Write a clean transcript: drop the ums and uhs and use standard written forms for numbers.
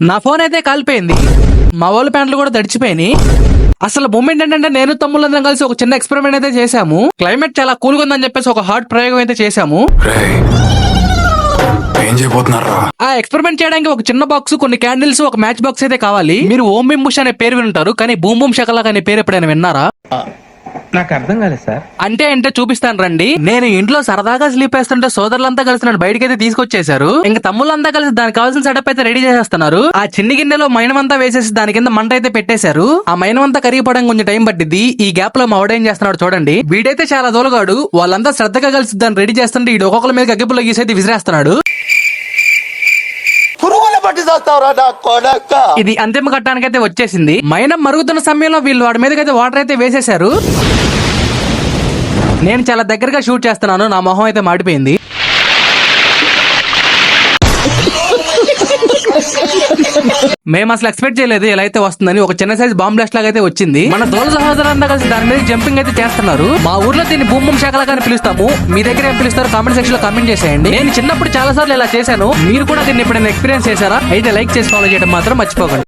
నా ఫోన్ అయితే కాలిపోయింది, మా వాళ్ళ ప్యాంట్లు కూడా తడిచిపోయినాయి. అసలు మూమెంట్ ఏంటంటే నేను తమ్ముళ్ళందరం కలిసి ఒక చిన్న ఎక్స్పెరిమెంట్ అయితే చేశాము. క్లైమేట్ చాలా కూల్ గా ఉందని చెప్పేసి ఒక హాట్ ప్రయోగం అయితే చేశాము. ఆ ఎక్స్పెరిమెంట్ చేయడానికి ఒక చిన్న బాక్స్, కొన్ని క్యాండిల్స్, ఒక మ్యాచ్ బాక్స్ అయితే కావాలి. మీరు ఓం బిం బుష్ అనే పేరు వింటారు, కానీ బూమ్ బూమ్ షకలాక్ అనే పేరు ఎప్పుడైనా విన్నారా? నాకు అర్థం కాలేదు సార్. అంటే చూపిస్తాను రండి. నేను ఇంట్లో సరదాగా స్లీప్ వేస్తుంటే సోదరులంతా కలిసి నన్ను బయటకైతే తీసుకొచ్చేసారు. ఇంకా తమ్ముళ్ళంతా కలిసి దానికి కావాల్సిన సెటప్ అయితే రెడీ చేసేస్తున్నారు. ఆ చిన్ని గిన్నెలో మైనమంతా వేసేసి దాని కింద మంట అయితే పెట్టేశారు. ఆ మైనమంతా కరిగిపోవడానికి కొంచెం టైం పట్టింది. ఈ గ్యాప్ లో మా వాడు ఏం చేస్తున్నాడు చూడండి. వీడైతే చాలా దోలగాడు. వాళ్ళంతా శ్రద్ధగా కలిసి దాన్ని రెడీ చేస్తుంటే ఈ ఒక్కొక్కల మీద అగ్గిపుల్ల గీసైతే విసిరేస్తున్నాడు. ఇది అంతిమ ఘట్టానికైతే వచ్చేసింది. మైనం మరుగుతున్న సమయంలో వీళ్ళు వాడి మీదకైతే వాటర్ అయితే వేసేశారు. నేను చాలా దగ్గరగా షూట్ చేస్తున్నాను, నా మొహం అయితే మాడిపోయింది. మేము అసలు ఎక్స్పెక్ట్ చేయలేదు ఇలా అయితే వస్తుందని. ఒక చిన్న సైజ్ బాంబ్ బ్లాస్ట్ లాగా అయితే వచ్చింది. మన దోల సహోదరులంతా కలిసి దాని మీద జంపింగ్ అయితే చేస్తున్నారు. మా ఊర్లో దీన్ని బూమ్ బూమ్ షకలాక్ అని పిలుస్తాము. మీ దగ్గర ఏం పిలుస్తారో కామెంట్ సెక్షన్ లో కామెంట్ చేసేయండి. నేను చిన్నప్పుడు చాలా సార్లు ఇలా చేశాను. మీరు కూడా దీన్ని ఎప్పుడైనా ఎక్స్పీరియన్స్ చేశారా? అయితే లైక్ చేసి ఫాలో చేయడం మాత్రం మర్చిపోకండి.